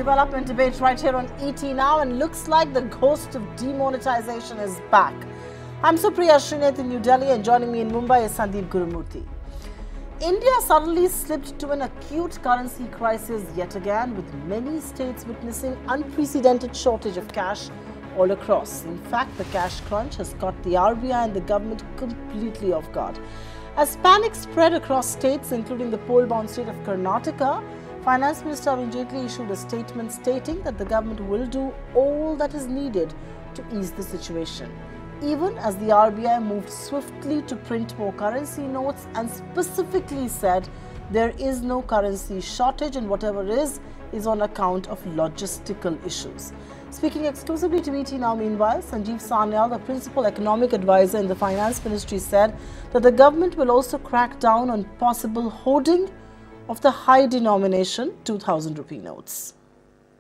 development debate right here on ET Now, and looks like the ghost of demonetization is back. I'm Supriya, Shrinate in New Delhi, and joining me in Mumbai is Sandeep, Gurumurthi. India suddenly slipped to an acute currency crisis yet again, with many states witnessing unprecedented shortage of cash all across. In fact, the cash crunch has caught the RBI and the government completely off guard. As panic spread across states, including the poll-bound state of Karnataka, Finance Minister Rahul Gandhi issued a statement stating that the government will do all that is needed to ease the situation. Even as the RBI moved swiftly to print more currency notes and specifically said there is no currency shortage and whatever is on account of logistical issues. Speaking exclusively to ET Now, meanwhile, Sanjeev Sanyal, the principal economic advisor in the Finance Ministry, said that the government will also crack down on possible hoarding of the high denomination 2,000 rupee notes.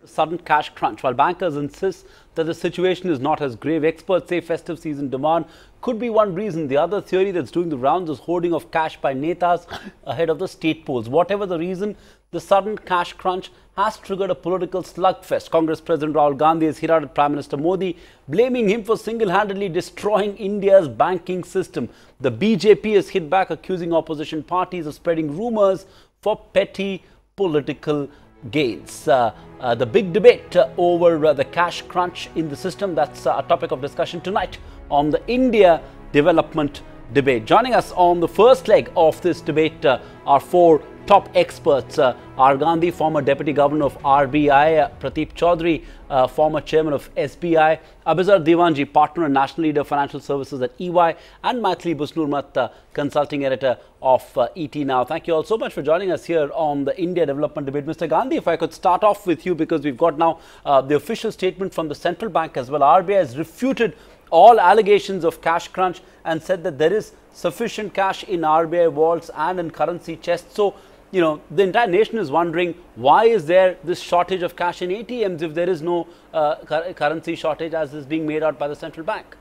Sudden cash crunch. While bankers insist that the situation is not as grave, experts say festive season demand could be one reason. The other theory that's doing the rounds is hoarding of cash by netas ahead of the state polls. Whatever the reason, the sudden cash crunch has triggered a political slugfest. Congress President Rahul Gandhi has hit out at Prime Minister Modi, blaming him for single-handedly destroying India's banking system. The BJP has hit back, accusing opposition parties of spreading rumours for petty political gains. The big debate over the cash crunch in the system, that's a topic of discussion tonight on the India development debate. Joining us on the first leg of this debate are four top experts. Rahul Gandhi, former Deputy Governor of RBI, Pradeep Chaudhary, former Chairman of SBI, Abizar Diwanji, Partner and National Leader Financial Services at EY, and Maithili Busnurmat, Consulting Editor of ET Now. Thank you all so much for joining us here on the India Development Debate. Mr. Gandhi, if I could start off with you, because we've got now the official statement from the central bank as well. RBI has refuted all allegations of cash crunch and said that there is sufficient cash in RBI vaults and in currency chests. So, you know, the entire nation is wondering, why is there this shortage of cash in ATMs if there is no currency shortage as is being made out by the central bank?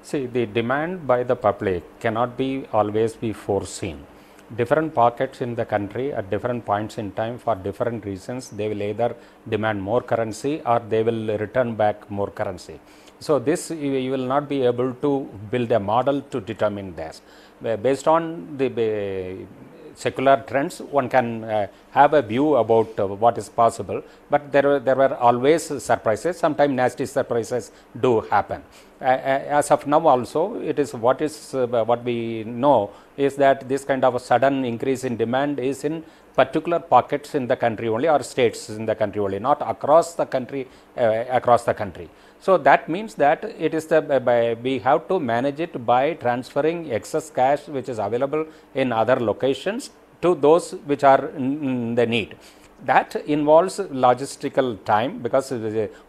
See, the demand by the public cannot always be foreseen. Different pockets in the country at different points in time, for different reasons, they will either demand more currency or they will return back more currency. So this, you will not be able to build a model to determine this. Based on the secular trends, one can have a view about what is possible, but there were always surprises. Sometimes nasty surprises do happen. As of now also, it is what we know is that this kind of a sudden increase in demand is in particular pockets in the country only, or states in the country only, not across the country. So that means that it is we have to manage it by transferring excess cash which is available in other locations to those which are in the need. That involves logistical time, because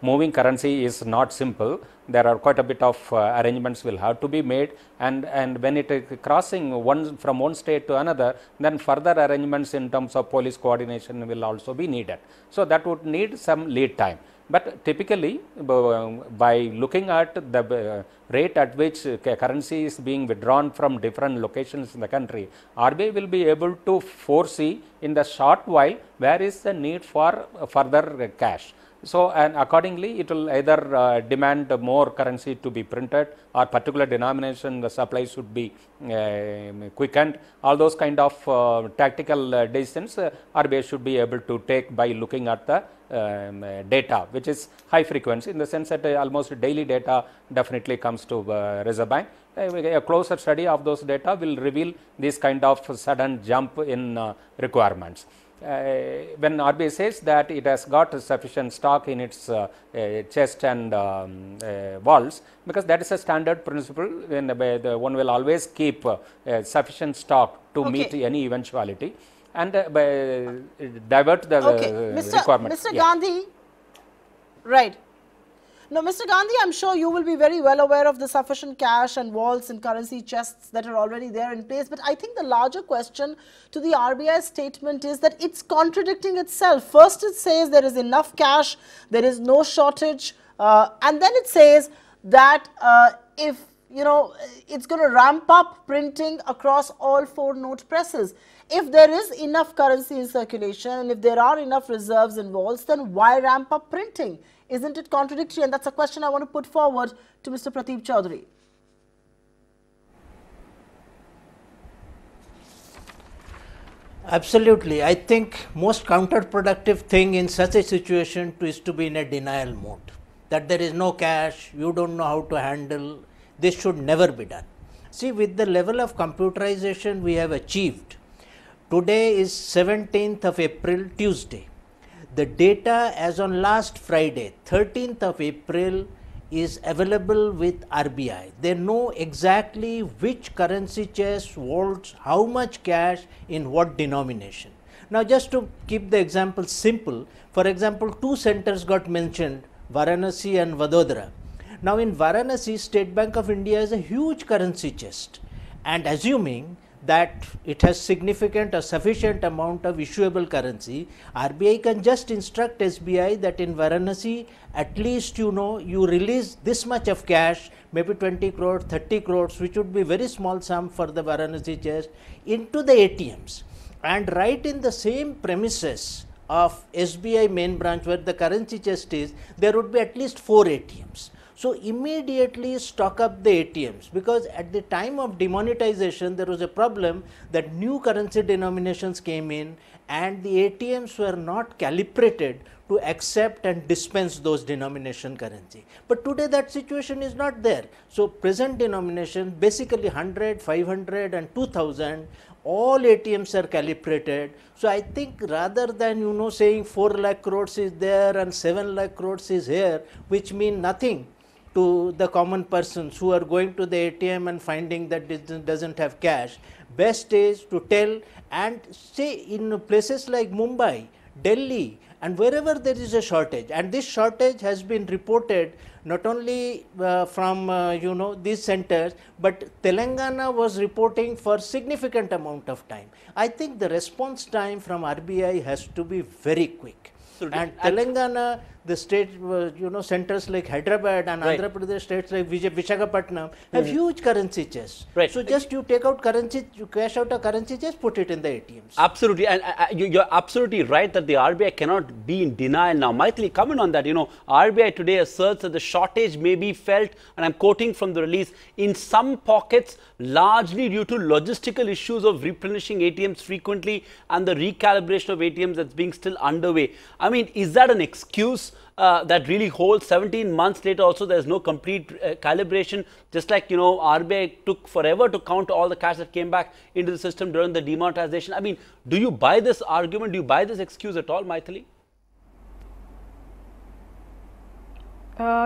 moving currency is not simple. There are quite a bit of arrangements will have to be made, and when it is crossing from one state to another, then further arrangements in terms of police coordination will also be needed. So that would need some lead time. But typically, by looking at the rate at which currency is being withdrawn from different locations in the country, RBI will be able to foresee in the short while where is the need for further cash. So, and accordingly, it will either demand more currency to be printed, or particular denomination the supply should be quickened. All those kind of tactical decisions RBI should be able to take by looking at the data, which is high frequency, in the sense that almost daily data definitely comes to Reserve Bank. A closer study of those data will reveal this kind of sudden jump in requirements. When RBI says that it has got sufficient stock in its chest and vaults, because that is a standard principle, when one will always keep sufficient stock to meet any eventuality and divert the requirements. Mr. Gandhi, right. Now, Mr. Gandhi, I'm sure you will be very well aware of the sufficient cash and vaults and currency chests that are already there in place. But I think the larger question to the RBI statement is that it's contradicting itself. First, it says there is enough cash, there is no shortage. And then it says that if, you know, it's going to ramp up printing across all 4 note presses. if there is enough currency in circulation and if there are enough reserves in vaults, then why ramp up printing? Isn't it contradictory? And that's a question I want to put forward to Mr. Prateep Chaudhary. Absolutely. I think most counterproductive thing in such a situation is to be in a denial mode, that there is no cash, you don't know how to handle. This should never be done. See, with the level of computerization we have achieved, today is 17th of April, Tuesday. The data as on last Friday, 13th of April, is available with RBI. They know exactly which currency chest holds how much cash in what denomination. Now, just to keep the example simple, for example, two centers got mentioned, Varanasi and Vadodara. Now, in Varanasi, State Bank of India has a huge currency chest, and assuming that it has significant or sufficient amount of issuable currency, RBI can just instruct SBI that in Varanasi, at least you release this much of cash, maybe 20 crores, 30 crores, which would be very small sum for the Varanasi chest, into the ATMs. And right in the same premises of SBI main branch where the currency chest is, there would be at least 4 ATMs. So, immediately stock up the ATMs, because at the time of demonetization there was a problem that new currency denominations came in and the ATMs were not calibrated to accept and dispense those denomination currency. But today that situation is not there. So, present denomination basically 100, 500 and 2000, all ATMs are calibrated. So, I think rather than saying 4 lakh crores is there and 7 lakh crores is here, which mean nothing to the common persons who are going to the ATM and finding that it doesn't have cash, best is to tell and say in places like Mumbai, Delhi and wherever there is a shortage, and this shortage has been reported not only from these centers, but Telangana was reporting for significant amount of time. I think the response time from RBI has to be very quick. And Telangana, the state, centers like Hyderabad and Andhra Pradesh states like Visakhapatnam have huge currency chests. So just you take out currency, you cash out a currency chest, put it in the ATMs. Absolutely, and you're absolutely right that the RBI cannot be in denial now. Maithili, comment on that. RBI today asserts that the shortage may be felt, and I'm quoting from the release, in some pockets, largely due to logistical issues of replenishing ATMs frequently and the recalibration of ATMs that's being still underway. I mean, is that an excuse that really holds? 17 months later also there's no complete calibration, just like RBI took forever to count all the cash that came back into the system during the demonetization. I mean, do you buy this argument? Do you buy this excuse at all, Maithili?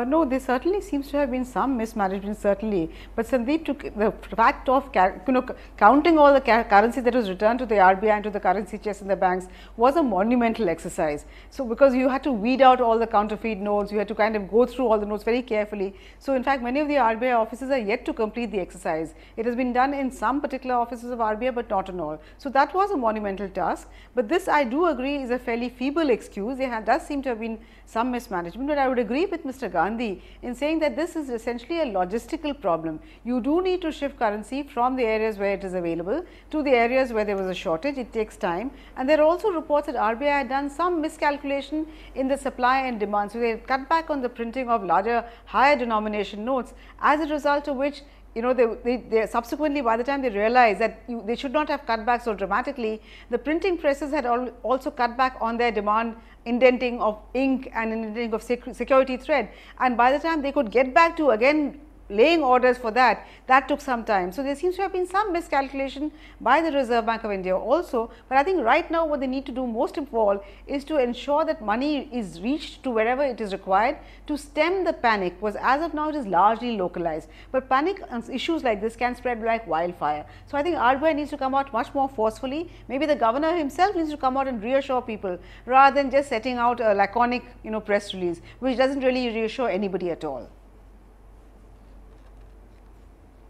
No, there certainly seems to have been some mismanagement, certainly. But Sandeep, took the fact of counting all the currency that was returned to the RBI and to the currency chests in the banks was a monumental exercise. So, because you had to weed out all the counterfeit notes, you had to kind of go through all the notes very carefully. So, in fact, many of the RBI offices are yet to complete the exercise. It has been done in some particular offices of RBI, but not in all. So, that was a monumental task. But this, I do agree, is a fairly feeble excuse. There does seem to have been some mismanagement, but I would agree with Mr. Gandhi in saying that this is essentially a logistical problem. You do need to shift currency from the areas where it is available to the areas where there was a shortage. It takes time, and there are also reports that RBI had done some miscalculation in the supply and demand. So, they cut back on the printing of larger, higher denomination notes, as a result of which they subsequently, by the time they realized that they should not have cut back so dramatically, the printing presses had also cut back on their demand indenting of ink and indenting of security thread, and by the time they could get back to again laying orders for that, that took some time. So, there seems to have been some miscalculation by the Reserve Bank of India also, but I think right now what they need to do most of all is to ensure that money is reached to wherever it is required to stem the panic, because as of now it is largely localized, but panic on issues like this can spread like wildfire. So, I think RBI needs to come out much more forcefully. Maybe the governor himself needs to come out and reassure people rather than just setting out a laconic press release, which doesn't really reassure anybody at all.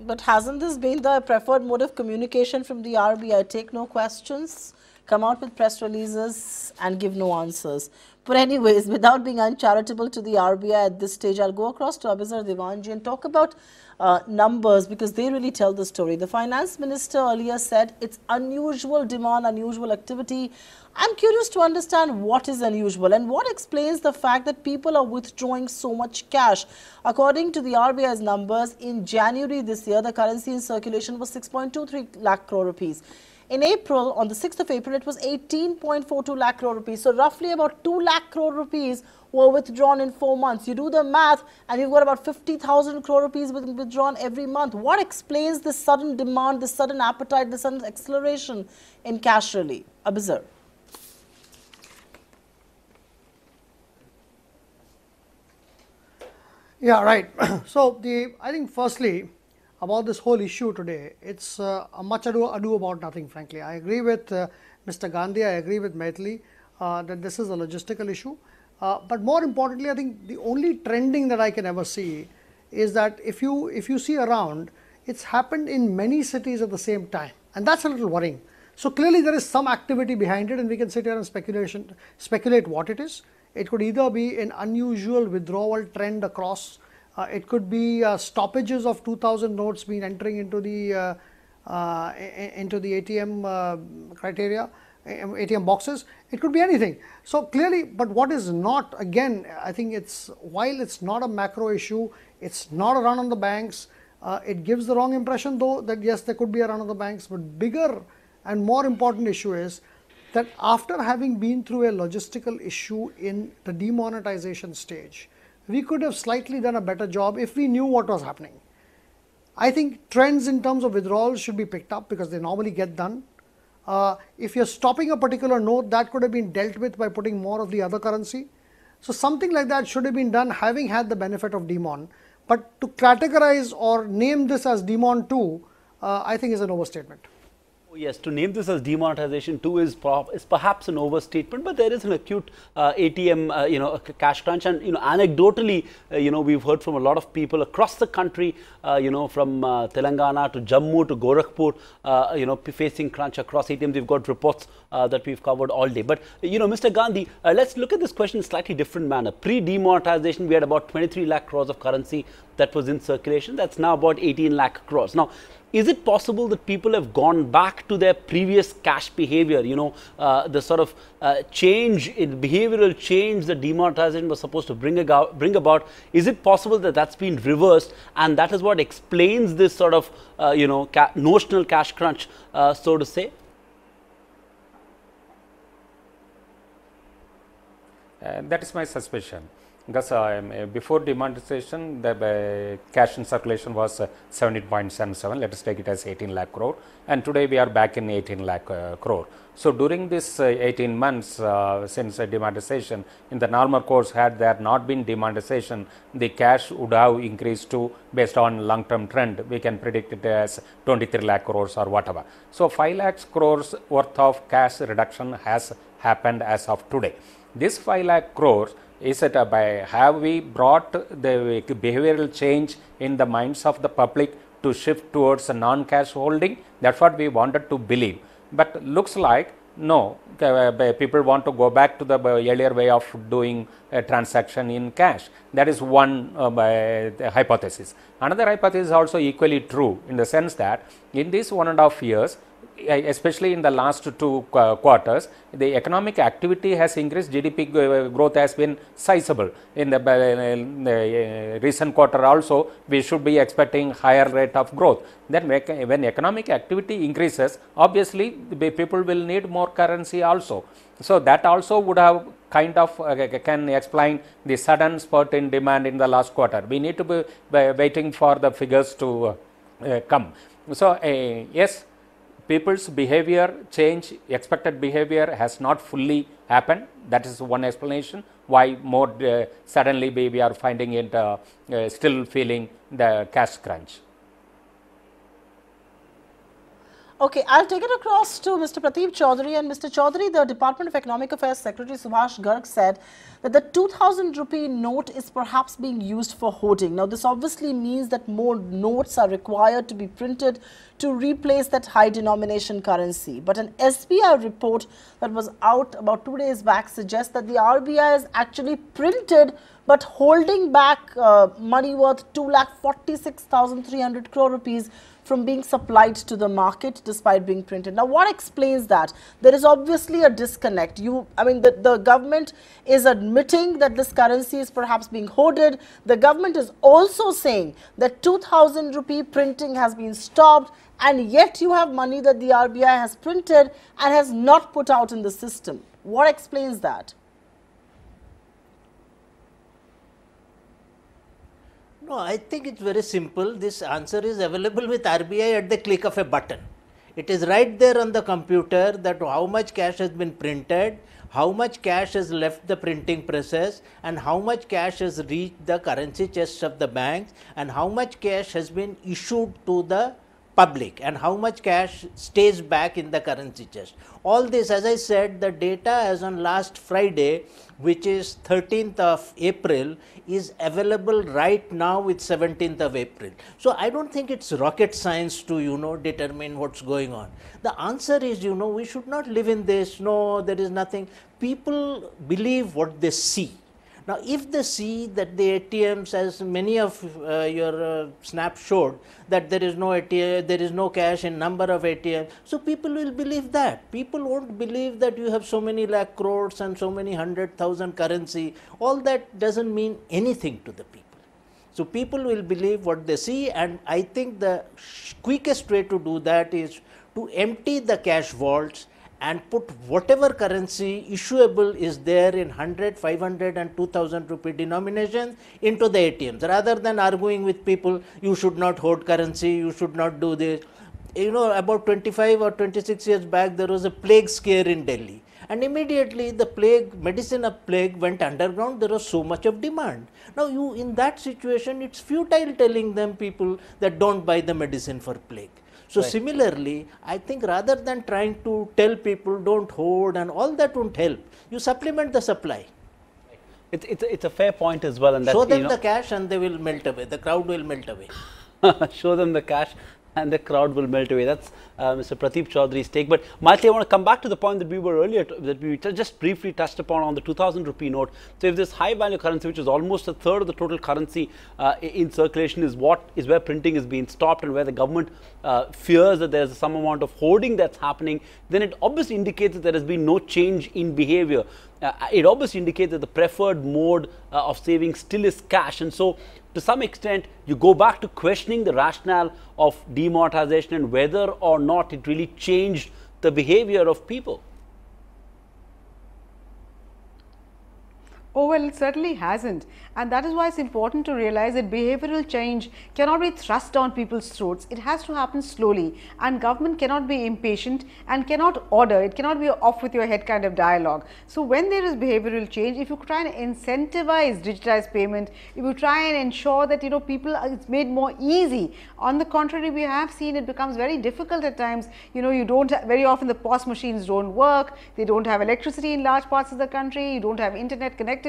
But hasn't this been the preferred mode of communication from the RBI? Take no questions, come out with press releases and give no answers. But anyways, without being uncharitable to the RBI at this stage, I'll go across to Abhisar Divanji and talk about numbers, because they really tell the story. The finance minister earlier said it's unusual demand, unusual activity. I'm curious to understand what is unusual and what explains the fact that people are withdrawing so much cash. According to the RBI's numbers, in January this year, the currency in circulation was 6.23 lakh crore rupees. In April, on the 6th of April, it was 18.42 lakh crore rupees. So roughly about 2 lakh crore rupees were withdrawn in 4 months. You do the math and you've got about 50,000 crore rupees withdrawn every month. What explains this sudden demand, this sudden appetite, this sudden acceleration in cash really? Abhisar. Yeah, right. So, I think firstly about this whole issue today, it's a much ado about nothing, frankly. I agree with Mr. Gandhi, I agree with Maithili that this is a logistical issue. But more importantly, I think the only trending that I can ever see is that if you see around, it's happened in many cities at the same time, and that's a little worrying. So clearly there is some activity behind it, and we can sit here and speculate what it is. It could either be an unusual withdrawal trend across. It could be stoppages of 2,000 notes being entering into the ATM criteria, ATM boxes. It could be anything. So clearly, but what is not, again, I think while it's not a macro issue, it's not a run on the banks. It gives the wrong impression though that yes, there could be a run on the banks, but bigger and more important issue is that after having been through a logistical issue in the demonetization stage, we could have slightly done a better job if we knew what was happening. I think trends in terms of withdrawals should be picked up because they normally get done. If you're stopping a particular note, that could have been dealt with by putting more of the other currency. So something like that should have been done having had the benefit of demon. But to categorize or name this as demon 2, I think is an overstatement. Yes, to name this as demonetization too is perhaps an overstatement, but there is an acute ATM, cash crunch, and anecdotally, we've heard from a lot of people across the country, from Telangana to Jammu to Gorakhpur, facing crunch across ATMs. We've got reports that we've covered all day. But Mr. Gandhi, let's look at this question in a slightly different manner. Pre-demonetization, we had about 23 lakh crores of currency that was in circulation. That's now about 18 lakh crores. Now, is it possible that people have gone back to their previous cash behavior, the sort of behavioral change that demonetization was supposed to bring about? Is it possible that that's been reversed, and that is what explains this sort of, notional cash crunch, so to say? That is my suspicion. Because before demonetization, the cash in circulation was 17.77, let us take it as 18 lakh crore, and today we are back in 18 lakh crore. So during this 18 months since demonetization, in the normal course, had there not been demonetization, the cash would have increased to, based on long term trend, we can predict it as 23 lakh crores or whatever. So 5 lakh crores worth of cash reduction has happened as of today. This 5 lakh crores, is it have we brought the behavioral change in the minds of the public to shift towards a non-cash holding? That's what we wanted to believe. But looks like no, people want to go back to the earlier way of doing a transaction in cash. That is one hypothesis. Another hypothesis is also equally true in the sense that in these 1.5 years, especially in the last 2 quarters, the economic activity has increased, GDP growth has been sizable. In the recent quarter also, we should be expecting higher rate of growth. Then when economic activity increases, obviously people will need more currency also. So that also would have kind of can explain the sudden spurt in demand in the last quarter. We need to be waiting for the figures to come. So yes, people's behavior change, expected behavior has not fully happened. That is one explanation why more suddenly we are finding it still feeling the cash crunch. Okay, I'll take it across to Mr. Pradeep Chaudhary. And Mr. Chaudhary, the Department of Economic Affairs Secretary Subhash Garg said that the 2000 rupee note is perhaps being used for hoarding. Now, this obviously means that more notes are required to be printed to replace that high denomination currency. But an SBI report that was out about 2 days back suggests that the RBI has actually printed but holding back money worth 2,46,300 crore rupees from being supplied to the market despite being printed. Now, what explains that? There is obviously a disconnect. The government is admitting that this currency is perhaps being hoarded. The government is also saying that 2000 rupee printing has been stopped, and yet you have money that the RBI has printed and has not put out in the system. What explains that? No, I think it's very simple. This answer is available with RBI at the click of a button. It is right there on the computer that how much cash has been printed, how much cash has left the printing presses, and how much cash has reached the currency chests of the banks, and how much cash has been issued to the public, and how much cash stays back in the currency chest. All this, as I said, the data as on last Friday, which is 13th of April, is available right now with 17th of April. So, I don't think it's rocket science to, determine what's going on. The answer is, we should not live in this. No, there is nothing. People believe what they see. Now, if they see that the ATMs, as many of your snap showed, that there is no ATM, there is no cash in number of ATMs, so people will believe that. People won't believe that you have so many lakh crores and so many 100,000 currency. All that doesn't mean anything to the people. So, people will believe what they see, and I think the quickest way to do that is to empty the cash vaults and put whatever currency issuable is there in 100, 500 and 2000 rupee denominations into the ATMs, rather than arguing with people, you should not hoard currency, you should not do this. About 25 or 26 years back, there was a plague scare in Delhi, and immediately the medicine of plague went underground. There was so much of demand. Now, in that situation, it's futile telling them people that don't buy the medicine for plague. So, right. Similarly, I think rather than trying to tell people don't hoard and all that won't help, you supplement the supply. It's a fair point as well. And show them the cash and they will melt away, the crowd will melt away. Show them the cash and the crowd will melt away. That's Mr. Pradeep Chaudhary's take. But Maitli, I want to come back to the point that we were earlier, that we just briefly touched upon on the 2000 rupee note. So if this high value currency, which is almost a third of the total currency in circulation, is where printing is being stopped and where the government fears that there's some amount of hoarding that's happening, then it obviously indicates that there has been no change in behavior. It obviously indicates that the preferred mode of saving still is cash. And so, to some extent, you go back to questioning the rationale of demonetization and whether or not it really changed the behavior of people. Oh, well, it certainly hasn't. And that is why it's important to realize that behavioral change cannot be thrust down people's throats. It has to happen slowly, and government cannot be impatient and cannot order. It cannot be off with your head kind of dialogue. So, when there is behavioral change, if you try and incentivize digitized payment, if you try and ensure that, people, it's made more easy. On the contrary, we have seen it becomes very difficult at times. You don't, very often the POS machines don't work. They don't have electricity in large parts of the country. You don't have internet connectivity.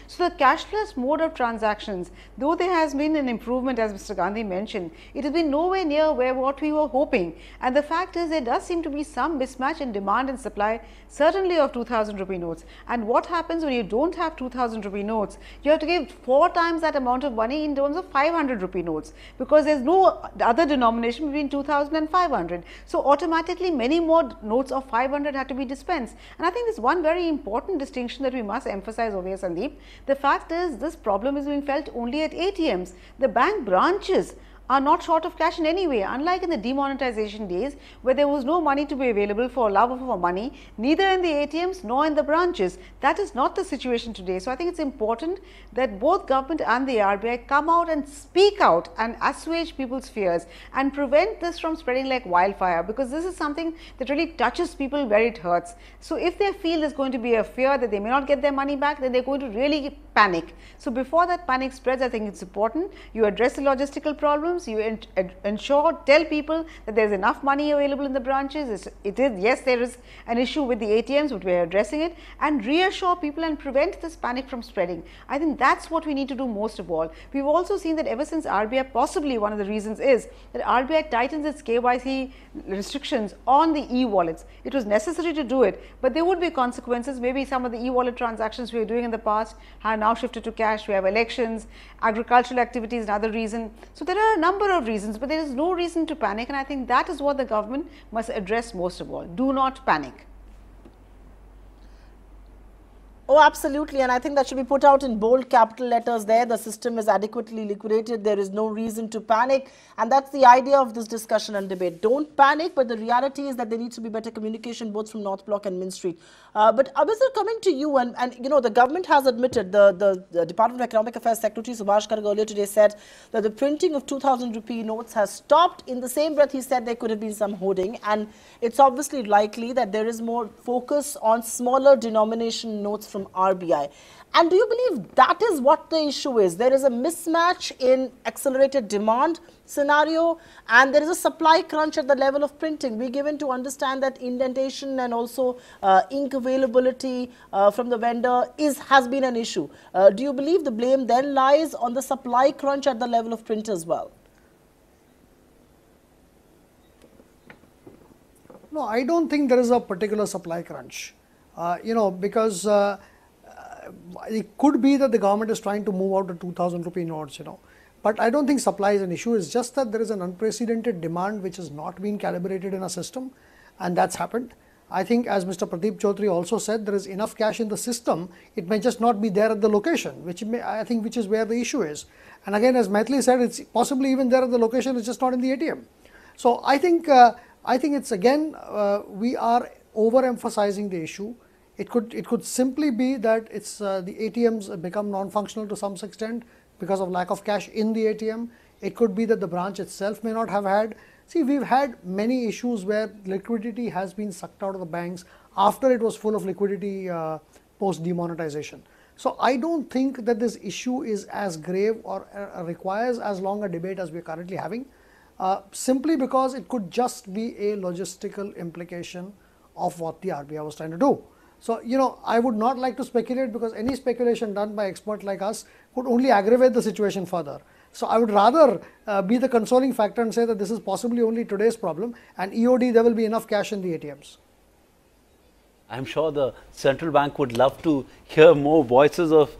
So, the cashless mode of transactions, though there has been an improvement, as Mr. Gandhi mentioned, it has been nowhere near what we were hoping. And the fact is, there does seem to be some mismatch in demand and supply, certainly of 2000 rupee notes. And what happens when you don't have 2000 rupee notes? You have to give 4 times that amount of money in terms of 500 rupee notes, because there's no other denomination between 2000 and 500. So, automatically many more notes of 500 had to be dispensed. And I think there's one very important distinction that we must emphasize over here, Sandeep. The fact is, this problem is being felt only at ATMs. The bank branches are not short of cash in any way, unlike in the demonetization days where there was no money to be available for love of money, neither in the ATMs nor in the branches. That is not the situation today. So, I think it's important that both government and the RBI come out and speak out and assuage people's fears and prevent this from spreading like wildfire, because this is something that really touches people where it hurts. So, if they feel there's going to be a fear that they may not get their money back, then they're going to really panic. So, before that panic spreads, I think it's important you address the logistical problem, systems, you ensure, tell people that there is enough money available in the branches. Yes, there is an issue with the ATMs, but we are addressing it, and reassure people and prevent this panic from spreading. I think that's what we need to do most of all. We've also seen that ever since RBI, possibly one of the reasons is that RBI tightens its KYC restrictions on the e-wallets. It was necessary to do it, but there would be consequences. Maybe some of the e-wallet transactions we were doing in the past have now shifted to cash. We have elections, agricultural activities, another reason. So there are a number of reasons, but there is no reason to panic, and I think that is what the government must address most of all. Do not panic. Oh, absolutely. And I think that should be put out in bold capital letters there. The system is adequately liquidated. There is no reason to panic. And that's the idea of this discussion and debate. Don't panic, but the reality is that there needs to be better communication both from North Block and Min Street. But Abhisar, coming to you, and you know, the government has admitted, the Department of Economic Affairs Secretary Subhash Garg earlier today said that the printing of 2,000 rupee notes has stopped. In the same breath, he said there could have been some hoarding. And it's obviously likely that there is more focus on smaller denomination notes from RBI. And do you believe that is what the issue is? There is a mismatch in accelerated demand scenario, and there is a supply crunch at the level of printing. We're given to understand that indentation and also ink availability from the vendor has been an issue. Do you believe the blame then lies on the supply crunch at the level of print as well? No, I don't think there is a particular supply crunch, you know, because it could be that the government is trying to move out the 2,000 rupee notes, you know, but I don't think supply is an issue. It's just that there is an unprecedented demand which has not been calibrated in a system, and that's happened. I think, as Mr. Pradeep Chaudhary also said, there is enough cash in the system. It may just not be there at the location, which is where the issue is. And again, as Maithili said, it's possibly even there at the location, it's just not in the ATM. So I think it's again, we are overemphasizing the issue. It could simply be that it's the ATMs become non-functional to some extent because of lack of cash in the ATM. It could be that the branch itself may not have had. See, we've had many issues where liquidity has been sucked out of the banks after it was full of liquidity post demonetization. So I don't think that this issue is as grave or requires as long a debate as we're currently having, simply because it could just be a logistical implication of what the RBI was trying to do. So, you know, I would not like to speculate, because any speculation done by experts like us could only aggravate the situation further. So, I would rather be the consoling factor and say that this is possibly only today's problem, and EOD there will be enough cash in the ATMs. I'm sure the central bank would love to hear more voices of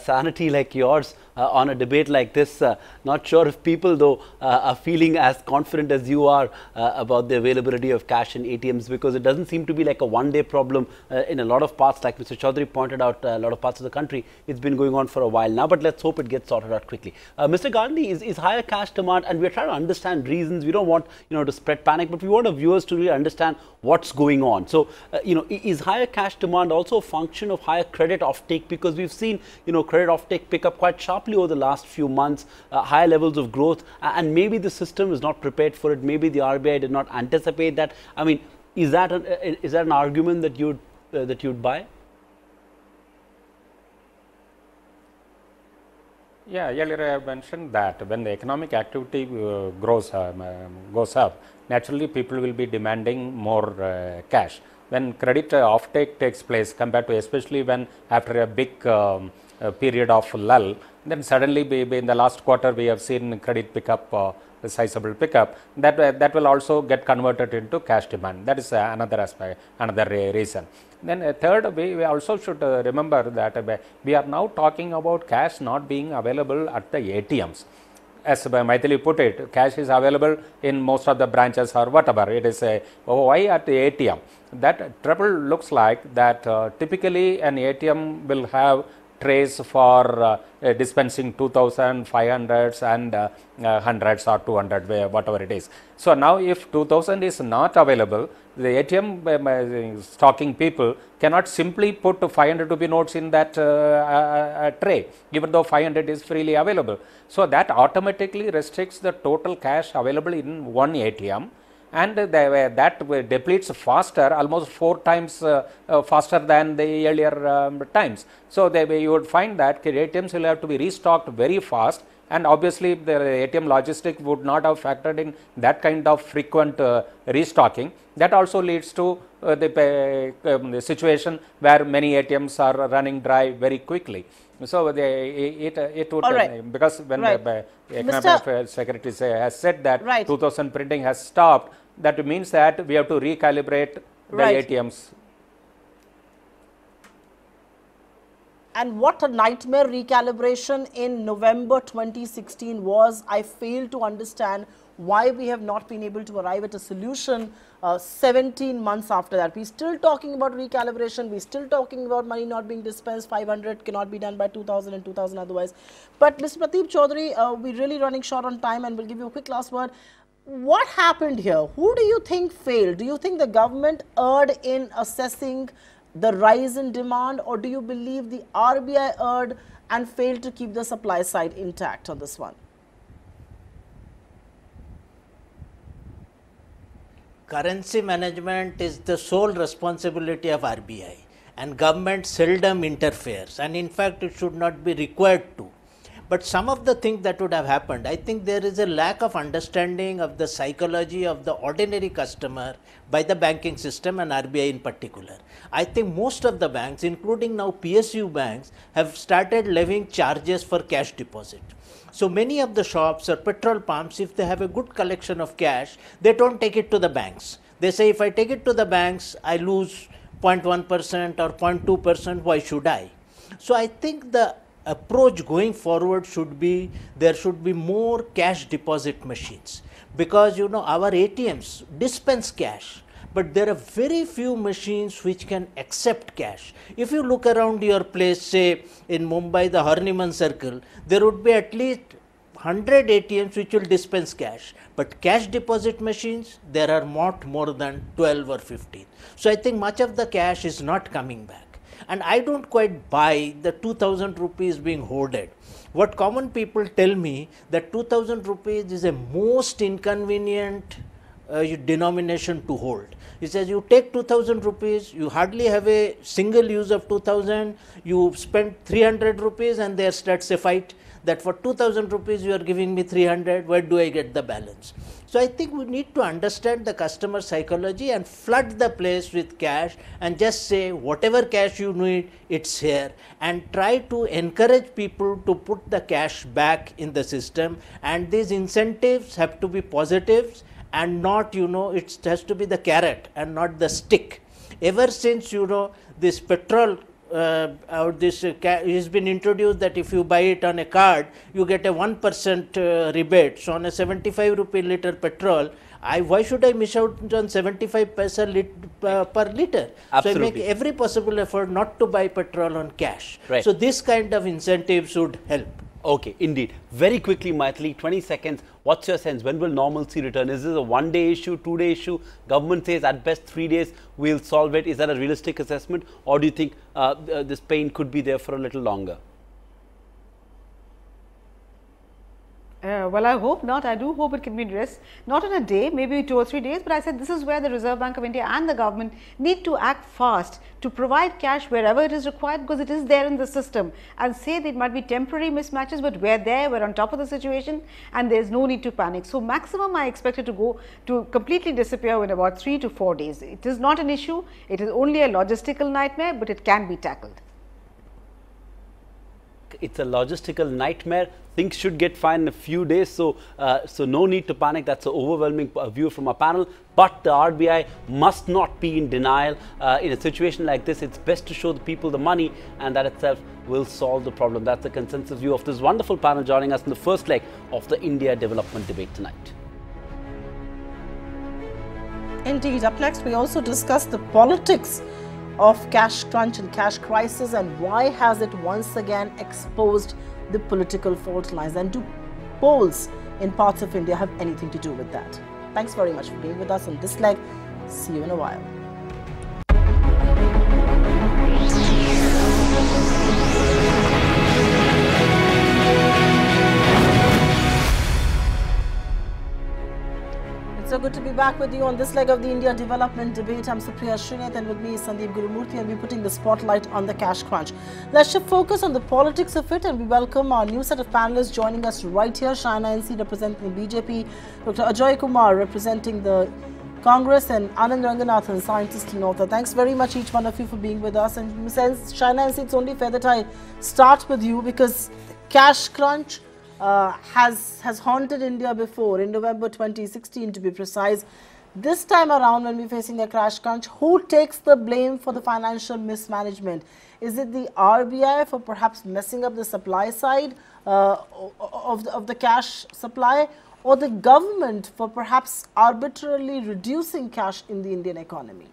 sanity like yours on a debate like this. Not sure if people, though, are feeling as confident as you are about the availability of cash in ATMs, because it doesn't seem to be like a one-day problem in a lot of parts. Like Mr. Chaudhary pointed out, a lot of parts of the country, it's been going on for a while now, but let's hope it gets sorted out quickly. Mr. Gandhi, is higher cash demand, and we're trying to understand reasons. We don't want, you know, to spread panic, but we want our viewers to really understand what's going on. So, you know, is higher cash demand also a function of higher credit offtake? Because we've seen, you know, credit offtake pick up quite sharply over the last few months, higher levels of growth, and maybe the system is not prepared for it. Maybe the RBI did not anticipate that. I mean, is that an argument that you'd buy? Yeah, earlier I have mentioned that when the economic activity goes up, naturally people will be demanding more cash. When credit offtake takes place, compared to especially when after a big period of lull, then suddenly in the last quarter we have seen credit pickup, a sizable pickup, that will also get converted into cash demand. That is another aspect, another reason. Then third, we also should remember that we are now talking about cash not being available at the ATMs. As Maithili put it, cash is available in most of the branches or whatever. It is why at the ATM? That trouble looks like that typically an ATM will have trays for dispensing 2,000, 500s and hundreds or 200, whatever it is. So now if 2,000 is not available, the ATM stocking people cannot simply put 500 rupee notes in that tray, even though 500 is freely available. So that automatically restricts the total cash available in one ATM, and that depletes faster, almost 4 times faster than the earlier times. So you would find that ATMs will have to be restocked very fast and obviously the ATM logistic would not have factored in that kind of frequent restocking. That also leads to the situation where many ATMs are running dry very quickly. So it would, because when the Economic Affairs Secretary has said that 2000 printing has stopped, that means that we have to recalibrate the ATMs. And what a nightmare recalibration in November 2016 was. I fail to understand why we have not been able to arrive at a solution 17 months after that. We're still talking about recalibration. We're still talking about money not being dispensed. 500 cannot be done by 2000 and 2000 otherwise. But Mr. Pradeep Chaudhary, we're really running short on time, and we'll give you a quick last word. What happened here? Who do you think failed? Do you think the government erred in assessing the rise in demand, or do you believe the RBI erred and failed to keep the supply side intact on this one? Currency management is the sole responsibility of RBI, and government seldom interferes, and in fact it should not be required to. But some of the things that would have happened, I think there is a lack of understanding of the psychology of the ordinary customer by the banking system and RBI in particular. I think most of the banks, including now PSU banks, have started levying charges for cash deposit. So many of the shops or petrol pumps, if they have a good collection of cash, they don't take it to the banks. They say, if I take it to the banks, I lose 0.1% or 0.2%, why should I? So I think the approach going forward should be, there should be more cash deposit machines, because our ATMs dispense cash, but there are very few machines which can accept cash. If you look around your place, say in Mumbai, the Horniman Circle, there would be at least 100 ATMs which will dispense cash, but cash deposit machines, there are not more than 12 or 15. So I think much of the cash is not coming back. And I don't quite buy the 2000 rupees being hoarded. What common people tell me, that 2000 rupees is a most inconvenient denomination to hold. He says, you take 2000 rupees, you hardly have a single use of 2000, you spend 300 rupees and there starts a fight that for 2000 rupees you are giving me 300, where do I get the balance? So I think we need to understand the customer psychology and flood the place with cash and just say whatever cash you need, it's here, and try to encourage people to put the cash back in the system. And these incentives have to be positives and not, it has to be the carrot and not the stick. Ever since, this petrol this has been introduced that if you buy it on a card, you get a 1% rebate. So on a 75 rupee liter petrol, why should I miss out on 75 paisa per liter? Absolutely. So I make every possible effort not to buy petrol on cash. Right. So this kind of incentives would help. Okay, indeed. Very quickly, Maithili, 20 seconds. What's your sense? When will normalcy return? Is this a one-day issue, two-day issue? Government says at best 3 days we'll solve it. Is that a realistic assessment? Or do you think this pain could be there for a little longer? Well, I hope not. I do hope it can be addressed, not in a day, maybe 2 or 3 days, but I said this is where the Reserve Bank of India and the government need to act fast to provide cash wherever it is required, because it is there in the system, and say that it might be temporary mismatches, but we're there, we're on top of the situation, and there's no need to panic. So maximum I expect it to go to completely disappear in about 3 to 4 days. It is not an issue, it is only a logistical nightmare, but it can be tackled. It's a logistical nightmare. Things should get fine in a few days, so no need to panic. That's an overwhelming view from our panel. But the RBI must not be in denial. In a situation like this, it's best to show the people the money, and that itself will solve the problem. That's the consensus view of this wonderful panel joining us in the first leg of the India development debate tonight. Indeed. Up next, we also discuss the politics of cash crunch and cash crisis, and why has it once again exposed the political fault lines, and do polls in parts of India have anything to do with that? Thanks very much for being with us on this leg. See you in a while. It's so good to be back with you on this leg of the India development debate. I'm Supriya, Shrinate, and with me is Sandeep, Gurumurthi, and we're putting the spotlight on the cash crunch. Let's shift focus on the politics of it, and we welcome our new set of panelists joining us right here. Shaina NC representing the BJP, Dr. Ajay Kumar representing the Congress, and Anand Ranganathan, scientist and author. Thanks very much each one of you for being with us. And Shaina NC, it's only fair that I start with you because cash crunch has haunted India before, in November 2016 to be precise. This time around, when we're facing a cash crunch, who takes the blame for the financial mismanagement? Is it the RBI for perhaps messing up the supply side of the cash supply, or the government for perhaps arbitrarily reducing cash in the Indian economy?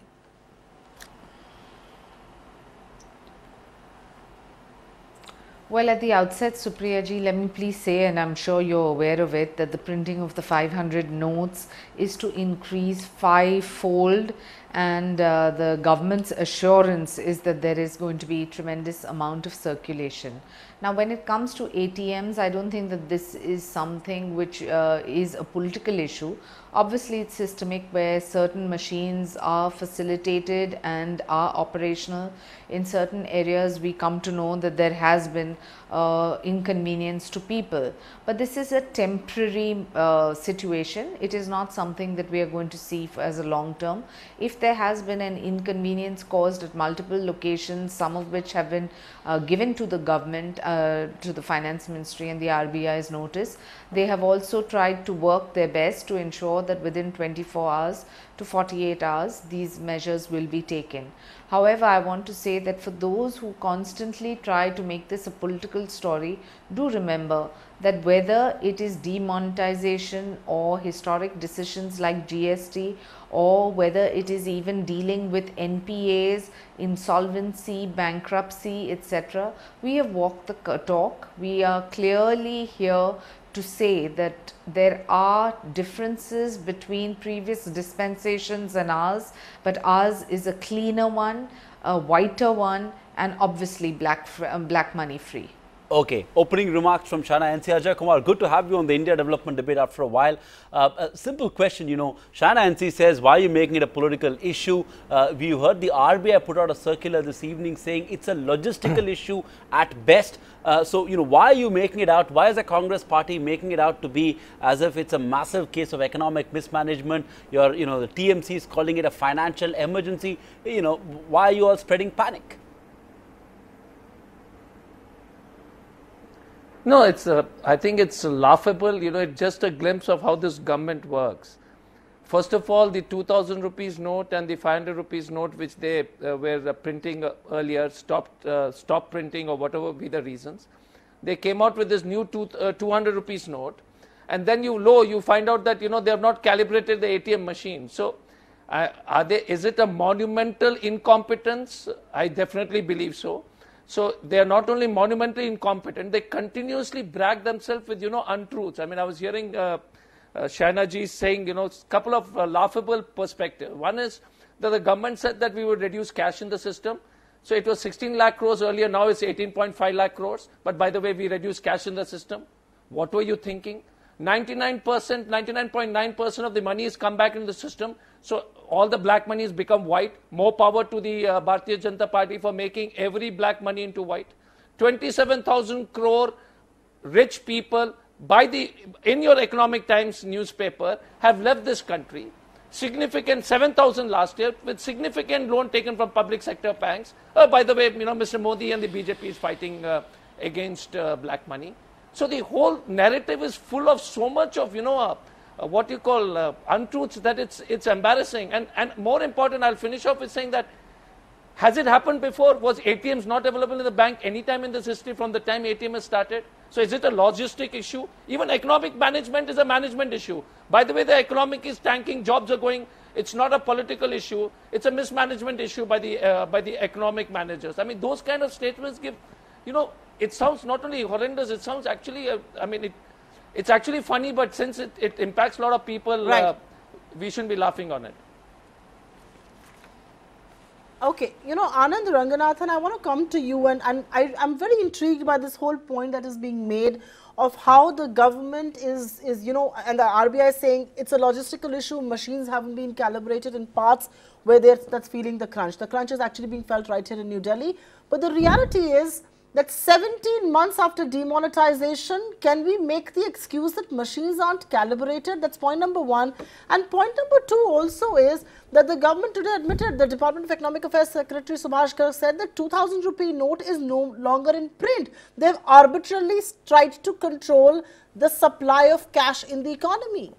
Well, at the outset, Supriya ji, let me please say, and I'm sure you're aware of it, that the printing of the 500 notes is to increase five-fold, and the government's assurance is that there is going to be tremendous amount of circulation. Now, when it comes to ATMs, I don't think that this is something which is a political issue. Obviously, it's systemic, where certain machines are facilitated and are operational. In certain areas, we come to know that there has been inconvenience to people. But this is a temporary situation. It is not something that we are going to see as a long term. If there has been an inconvenience caused at multiple locations, some of which have been given to the government, to the Finance Ministry and the RBI's notice, they have also tried to work their best to ensure that within 24 hours to 48 hours, these measures will be taken. However, I want to say that for those who constantly try to make this a political story, do remember that whether it is demonetization or historic decisions like GST, or whether it is even dealing with NPAs, insolvency, bankruptcy, etc., we have walked the talk. We are clearly here to say that there are differences between previous dispensations and ours, but ours is a cleaner one, a whiter one, and obviously black money free. Okay, opening remarks from Shaina NC. Ajay Kumar, good to have you on the India development debate after a while. A simple question, you know, Shaina NC says, why are you making it a political issue? We heard the RBI put out a circular this evening saying it's a logistical issue at best. So, you know, why are you making it out? Why is the Congress party making it out to be as if it's a massive case of economic mismanagement? The TMC is calling it a financial emergency. You know, why are you all spreading panic? No, I think it's laughable. You know, it's just a glimpse of how this government works. First of all, the 2000 rupees note and the 500 rupees note, which they were printing earlier, stopped printing, or whatever be the reasons. They came out with this new 200 rupees note, and then you find out that, you know, they have not calibrated the ATM machine. So, is it a monumental incompetence? I definitely believe so. So they are not only monumentally incompetent, they continuously brag themselves with, you know, untruths. I mean, I was hearing Shaina ji saying, you know, a couple of laughable perspectives. One is that the government said that we would reduce cash in the system. So it was 16 lakh crores earlier, now it's 18.5 lakh crores. But by the way, we reduced cash in the system. What were you thinking? 99.9% of the money has come back in the system. So all the black money has become white. More power to the Bharatiya Janata Party for making every black money into white. 27,000 crore rich people in your Economic Times newspaper have left this country. Significant 7,000 last year, with significant loan taken from public sector banks. By the way, you know, Mr. Modi and the BJP is fighting against black money. So the whole narrative is full of so much of, you know, what you call untruths that it's embarrassing. And more important, I'll finish off with saying that, has it happened before? Was ATMs not available in the bank anytime in this history from the time ATM has started? So is it a logistic issue? Even economic management is a management issue. By the way, the economic is tanking, jobs are going. It's not a political issue. It's a mismanagement issue by the economic managers. I mean, those kind of statements give, you know, it sounds not only horrendous, it sounds actually, it's actually funny, but since it impacts a lot of people, right, we shouldn't be laughing on it. Okay, you know, Anand Ranganathan, I want to come to you, and I'm very intrigued by this whole point that is being made of how the government is you know, and the RBI is saying it's a logistical issue, machines haven't been calibrated in parts where that's feeling the crunch. The crunch is actually being felt right here in New Delhi. But the reality is that 17 months after demonetization, can we make the excuse that machines aren't calibrated? That's point number one. And point number two also is that the government today admitted, the Department of Economic Affairs Secretary Subhash Garg said that 2,000 rupee note is no longer in print. They've arbitrarily tried to control the supply of cash in the economy.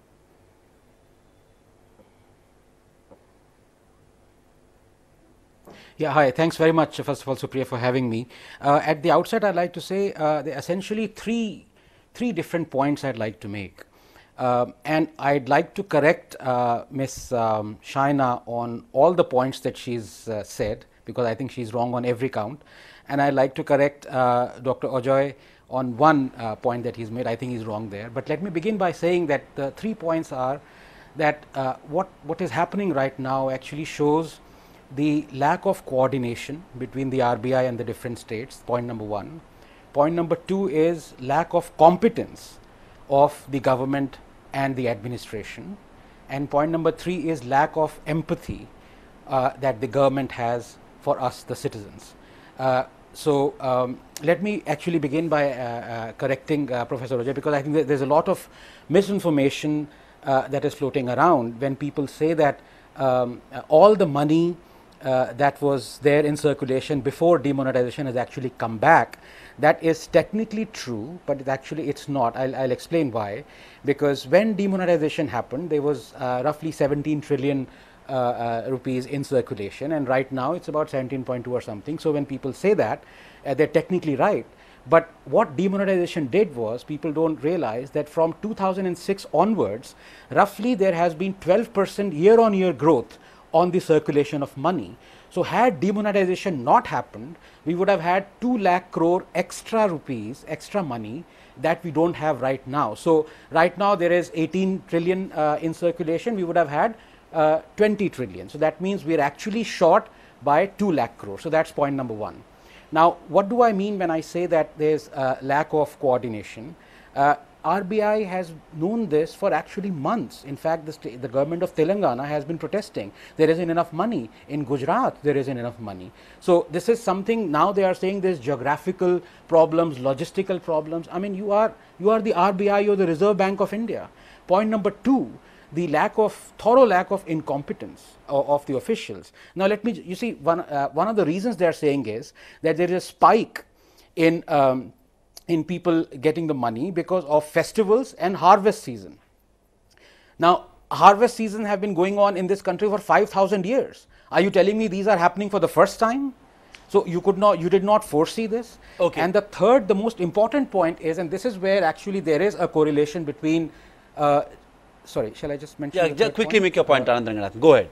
Yeah, hi. Thanks very much, first of all, Supriya, for having me. At the outset, I'd like to say there are essentially three different points I'd like to make. And I'd like to correct Ms. Shaina on all the points that she's said, because I think she's wrong on every count. And I'd like to correct Dr. Ojoy on one point that he's made. I think he's wrong there. But let me begin by saying that the 3 points are that what is happening right now actually shows the lack of coordination between the RBI and the different states, point number one. Point number two is lack of competence of the government and the administration. And point number three is lack of empathy that the government has for us, the citizens. Let me actually begin by correcting Professor Ojoy, because I think that there's a lot of misinformation that is floating around when people say that all the money that was there in circulation before demonetization has actually come back. That is technically true, but it's not. I'll explain why. Because when demonetization happened, there was roughly 17 trillion rupees in circulation, and right now it's about 17.2 or something. So when people say that, they're technically right. But what demonetization did was, people don't realize that from 2006 onwards, roughly there has been 12% year-on-year growth on the circulation of money. So had demonetization not happened, we would have had 2 lakh crore extra rupees, extra money that we don't have right now. So right now there is 18 trillion in circulation, we would have had 20 trillion. So that means we are actually short by 2 lakh crore. So that's point number one. Now, what do I mean when I say that there's a lack of coordination? RBI has known this for actually months. In fact, the government of Telangana has been protesting. There isn't enough money. In Gujarat, there isn't enough money. So this is something, now they are saying there's geographical problems, logistical problems. I mean, you are the RBI, you're the Reserve Bank of India. Point number two, the thorough lack of incompetence of the officials. Now let me, you see, one of the reasons they are saying is that there is a spike in people getting the money because of festivals and harvest season. Now, harvest season have been going on in this country for 5,000 years. Are you telling me these are happening for the first time? So you did not foresee this. Okay. And the third, the most important point is, and this is where actually there is a correlation between, sorry, shall I just mention? Yeah, just quickly make your point, Anand Ranganathan. Go ahead.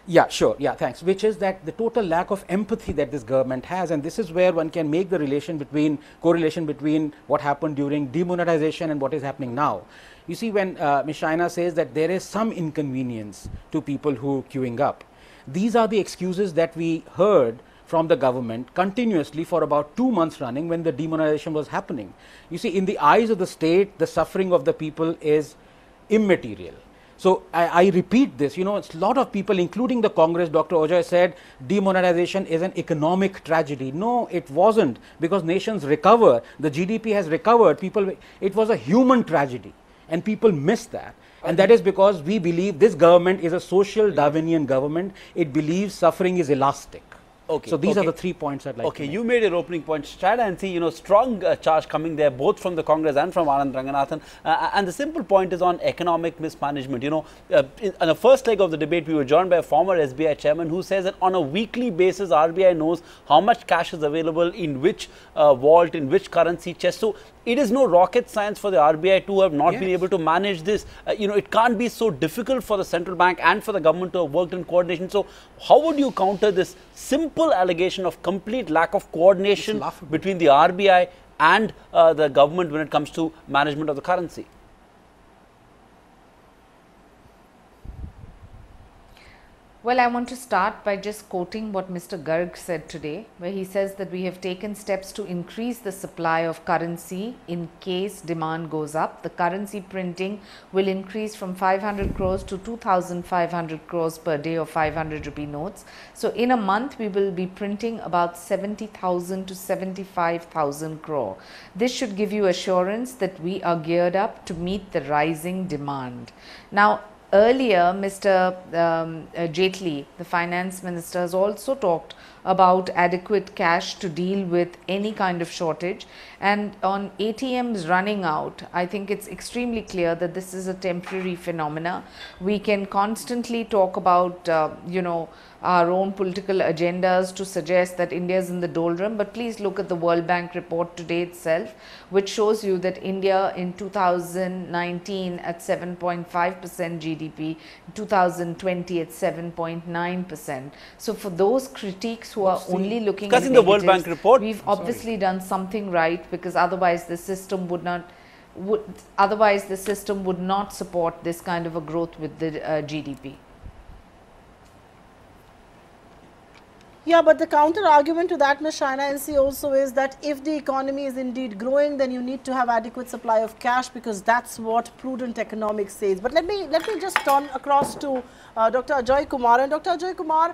Yeah, sure. Yeah, thanks. Which is that the total lack of empathy that this government has, and this is where one can make the correlation between what happened during demonetization and what is happening now. You see, when Ms. Shaina says that there is some inconvenience to people who queuing up, these are the excuses that we heard from the government continuously for about 2 months running when the demonetization was happening. You see, in the eyes of the state, the suffering of the people is immaterial. So I repeat this, you know, it's a lot of people, including the Congress, Dr. Ojoy said demonetization is an economic tragedy. No, it wasn't, because nations recover, the GDP has recovered, it was a human tragedy, and people miss that. And that is because we believe this government is a social Darwinian government. It believes suffering is elastic. Okay. So these are the 3 points I'd like to make. Okay, you made your opening point. Try and see, you know, strong charge coming there, both from the Congress and from Anand Ranganathan. And the simple point is on economic mismanagement. You know, on the first leg of the debate, we were joined by a former SBI chairman who says that on a weekly basis, RBI knows how much cash is available in which vault, in which currency chest. So it is no rocket science for the RBI to have not been able to manage this. You know, it can't be so difficult for the central bank and for the government to have worked in coordination. So how would you counter this simple allegation of complete lack of coordination between the RBI and the government when it comes to management of the currency? Well, I want to start by just quoting what Mr. Garg said today, where he says that we have taken steps to increase the supply of currency in case demand goes up. The currency printing will increase from 500 crores to 2,500 crores per day of 500 rupee notes. So, in a month, we will be printing about 70,000 to 75,000 crore. This should give you assurance that we are geared up to meet the rising demand. Now, earlier, Mr. Jaitley, the finance minister, has also talked about adequate cash to deal with any kind of shortage. And on ATMs running out, I think it's extremely clear that this is a temporary phenomena. We can constantly talk about, our own political agendas to suggest that India is in the doldrum, but please look at the World Bank report today itself, which shows you that India in 2019 at 7.5% GDP, 2020 at 7.9%. So for those critiques who are only looking at the World Bank report, we've obviously done something right, because otherwise the system would not support this kind of a growth with the GDP. Yeah, but the counter argument to that, Ms. Shaina NC, also is that if the economy is indeed growing, then you need to have adequate supply of cash, because that's what prudent economics says. But let me just turn across to Dr. Ajoy Kumar. And Dr. Ajoy Kumar,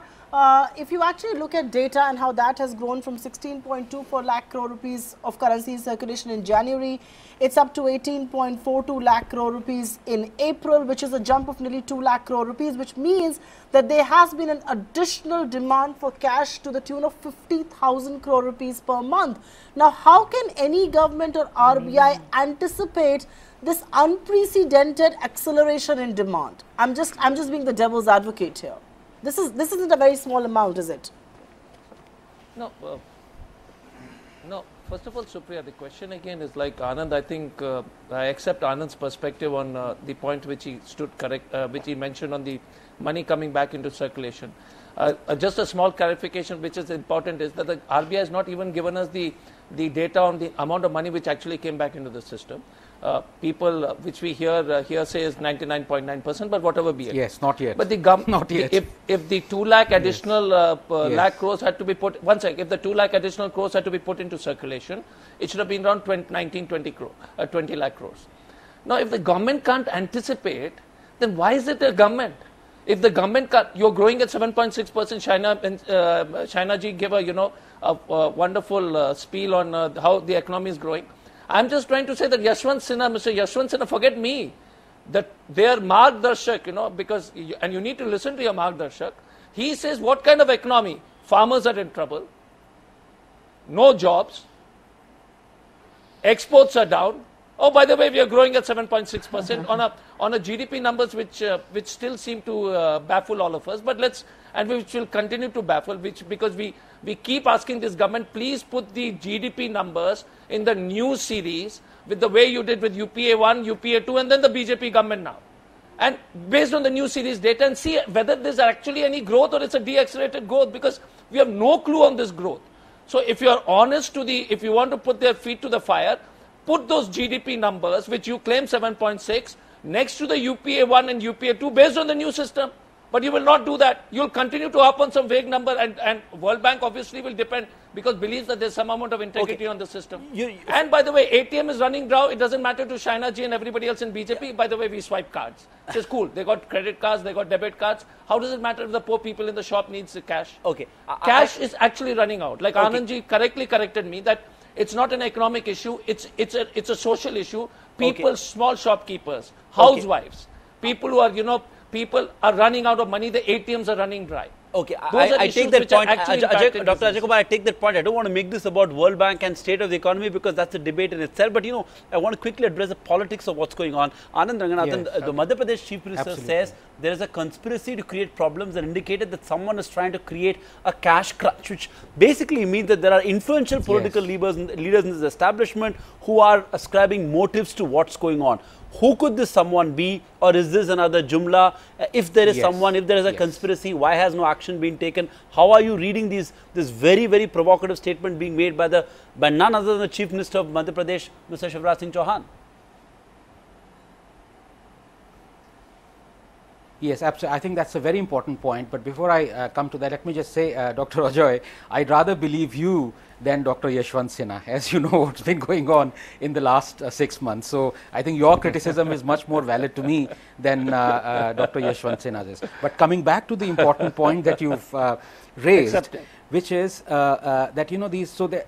if you actually look at data and how that has grown from 16.24 lakh crore rupees of currency in circulation in January, it's up to 18.42 lakh crore rupees in April, which is a jump of nearly 2 lakh crore rupees, which means that there has been an additional demand for cash to the tune of 50,000 crore rupees per month. Now, how can any government or RBI anticipate this unprecedented acceleration in demand? I'm just being the devil's advocate here. This isn't a very small amount, is it? No. No. First of all, Supriya, the question again is like Anand. I think I accept Anand's perspective on the point which he which he mentioned on the money coming back into circulation. Just a small clarification which is important is that the RBI has not even given us the data on the amount of money which actually came back into the system. People which we hear say is 99.9%, but whatever be it. Yes, not yet. But the not yet. If the 2 lakh additional lakh crores had to be put, if the 2 lakh additional crores had to be put into circulation, it should have been around 20 lakh crores. Now, if the government can't anticipate, then why is it a government? If the government can't, you're growing at 7.6%, Shaina ji gave a wonderful spiel on how the economy is growing. I'm just trying to say that Mr. Yashwant Sinha, forget me, that their Margdarshak, because, and you need to listen to your Margdarshak, he says what kind of economy? Farmers are in trouble, no jobs, exports are down. Oh, by the way, we are growing at 7.6% on a GDP numbers which still seem to baffle all of us, but which will continue to baffle, because we keep asking this government, please put the GDP numbers in the new series with the way you did with UPA 1, UPA 2, and then the BJP government now. And based on the new series data, and see whether there's actually any growth or it's a de-accelerated growth, because we have no clue on this growth. So if you are honest if you want to put their feet to the fire, put those GDP numbers, which you claim 7.6, next to the UPA 1 and UPA 2 based on the new system. But you will not do that. You will continue to up on some vague number, and World Bank obviously will depend, because believes that there's some amount of integrity on the system. And by the way, ATM is running dry. It doesn't matter to Shaina ji and everybody else in BJP. Yeah. By the way, we swipe cards. It's cool. They got credit cards, they got debit cards. How does it matter if the poor people in the shop needs the cash? Okay. Cash is actually running out. Like Anand ji correctly corrected me that it's not an economic issue. It's a social issue. People, small shopkeepers, housewives, people who are, people are running out of money. The ATMs are running dry. Okay, I take that point. Dr. Ajay Kumar, I take that point. I don't want to make this about World Bank and state of the economy, because that's a debate in itself. But, I want to quickly address the politics of what's going on. Anand Ranganathan, the Madhya Pradesh Chief Minister says there is a conspiracy to create problems, and indicated that someone is trying to create a cash crunch, which basically means that there are influential political leaders in this establishment who are ascribing motives to what's going on. Who could this someone be, or is this another jumla? If there is someone, if there is a conspiracy, why has no action been taken? How are you reading this very, very provocative statement being made by none other than the Chief Minister of Madhya Pradesh, Mr. Shivraj Singh Chauhan? Yes, absolutely. I think that's a very important point. But before I come to that, let me just say, Dr. Ajoy, I'd rather believe you than Dr. Yashwant Sinha, as you know what's been going on in the last 6 months. So I think your criticism is much more valid to me than Dr. Yashwant Sinha's is. But coming back to the important point that you've raised, which is that, you know, these, so the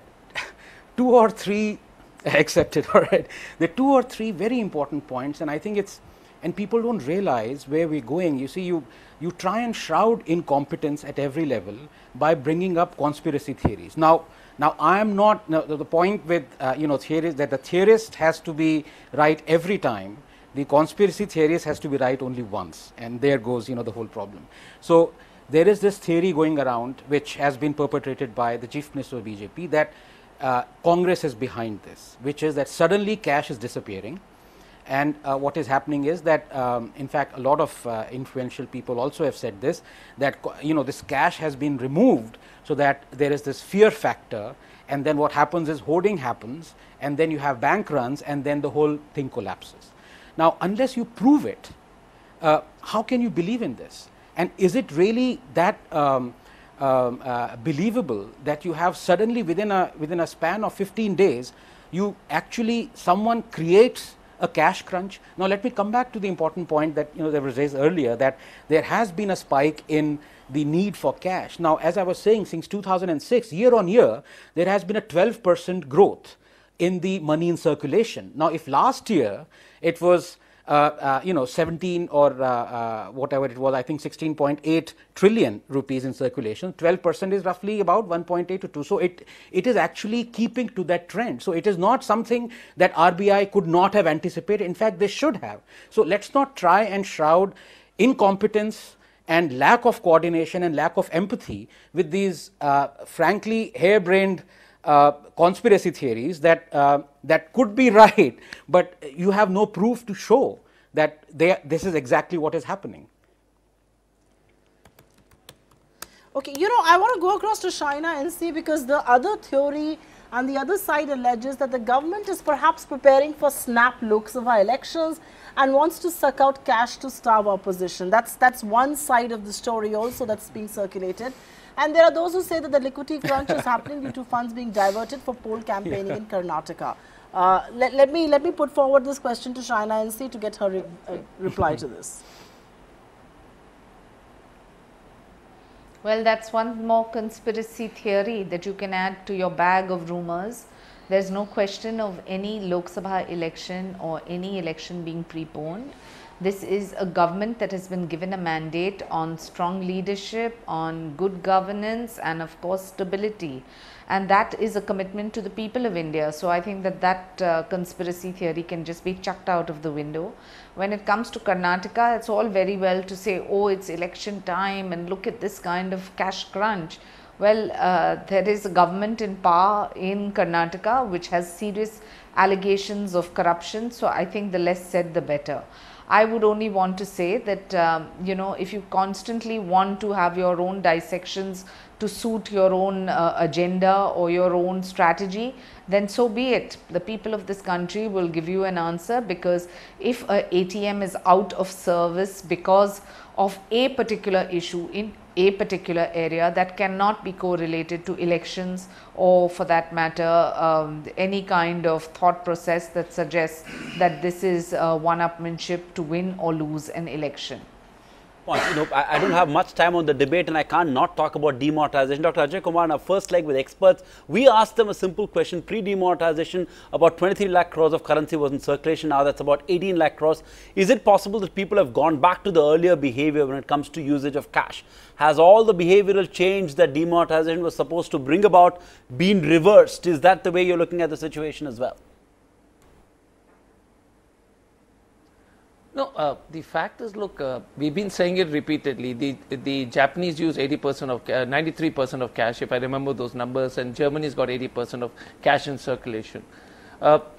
2 or 3 accepted, all right. There are 2 or 3 very important points, and I think it's, and people don't realize where we're going. You see, you try and shroud incompetence at every level by bringing up conspiracy theories. Now I am not, the point with you know, theories, that the theorist has to be right every time. The conspiracy theorist has to be right only once, and there goes, you know, the whole problem. So there is this theory going around, which has been perpetrated by the Chief Minister of BJP, that Congress is behind this, which is that suddenly cash is disappearing. And what is happening is that, in fact, a lot of influential people also have said this, that, you know, this cash has been removed so that there is this fear factor, and then what happens is hoarding happens, and then you have bank runs, and then the whole thing collapses. Now, unless you prove it, how can you believe in this? And is it really that believable that you have suddenly within a span of 15 days, you actually, someone creates a cash crunch? Now let me come back to the important point that, you know, that was raised earlier, that there has been a spike in the need for cash. Now, as I was saying, since 2006, year on year, there has been a 12% growth in the money in circulation. Now, if last year it was you know, 17 or whatever it was, I think 16.8 trillion rupees in circulation, 12% is roughly about 1.8 to 2. So it is actually keeping to that trend. So it is not something that RBI could not have anticipated. In fact, they should have. So let's not try and shroud incompetence and lack of coordination and lack of empathy with these frankly harebrained conspiracy theories that that could be right, but you have no proof to show that this is exactly what is happening. Okay, you know, I want to go across to China and see, because the other theory and the other side alleges that the government is perhaps preparing for snap Lok Sabha elections and wants to suck out cash to starve opposition. That's one side of the story also that's being circulated. And there are those who say that the liquidity crunch is happening due to funds being diverted for poll campaigning in Karnataka. Let me put forward this question to Shaina and see to get her reply to this. Well, that's one more conspiracy theory that you can add to your bag of rumors. There's no question of any Lok Sabha election or any election being preponed. This is a government that has been given a mandate on strong leadership, on good governance, and of course stability. And that is a commitment to the people of India. So I think that conspiracy theory can just be chucked out of the window. When it comes to Karnataka, it's all very well to say, oh, it's election time and look at this kind of cash crunch. Well, there is a government in power in Karnataka which has serious allegations of corruption. So I think the less said, the better. I would only want to say that, you know, if you constantly want to have your own dissections to suit your own agenda or your own strategy, then so be it. The people of this country will give you an answer, because if a ATM is out of service because of a particular issue in a particular area, that cannot be correlated to elections or, for that matter, any kind of thought process that suggests that this is one-upmanship to win or lose an election. You know, I don't have much time on the debate, and I can't not talk about demonetization. Dr. Ajay Kumar, in our first leg with experts, we asked them a simple question. Pre-demonetization, about 23 lakh crores of currency was in circulation. Now that's about 18 lakh crores. Is it possible that people have gone back to the earlier behavior when it comes to usage of cash? Has all the behavioral change that demonetization was supposed to bring about been reversed? Is that the way you're looking at the situation as well? No, the fact is, look, we've been saying it repeatedly. The Japanese use 80% of 93% of cash, if I remember those numbers, and Germany's got 80% of cash in circulation.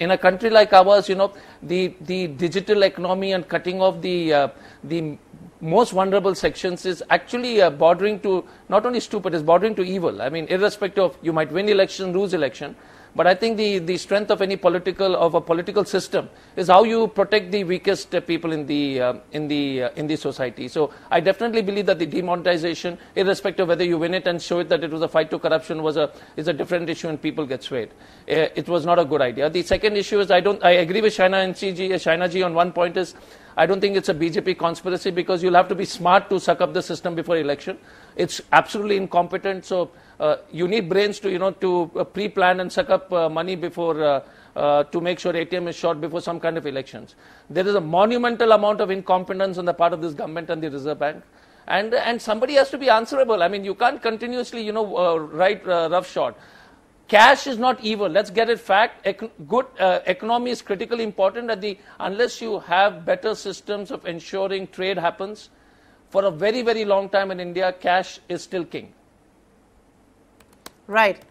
In a country like ours, you know, the digital economy and cutting off the most vulnerable sections is actually bordering to not only stupid, it's bordering to evil. I mean, irrespective of, you might win election, lose election, But I think the strength of a political system is how you protect the weakest people in the society. So I definitely believe that the demonetization, irrespective of whether you win it and show it that it was a fight to corruption, is a different issue and people get swayed. It was not a good idea. The second issue is I agree with Shaina ji on one point is I don't think it's a BJP conspiracy, because you'll have to be smart to suck up the system before election. It's absolutely incompetent. So you need brains to pre-plan and suck up money before to make sure ATM is short before some kind of elections. There is a monumental amount of incompetence on the part of this government and the Reserve Bank, and somebody has to be answerable. I mean, you can't continuously write roughshod. Cash is not evil. Let's get it fact. Good economy is critically important. Unless you have better systems of ensuring trade happens, for a very, very long time in India, cash is still king. Right.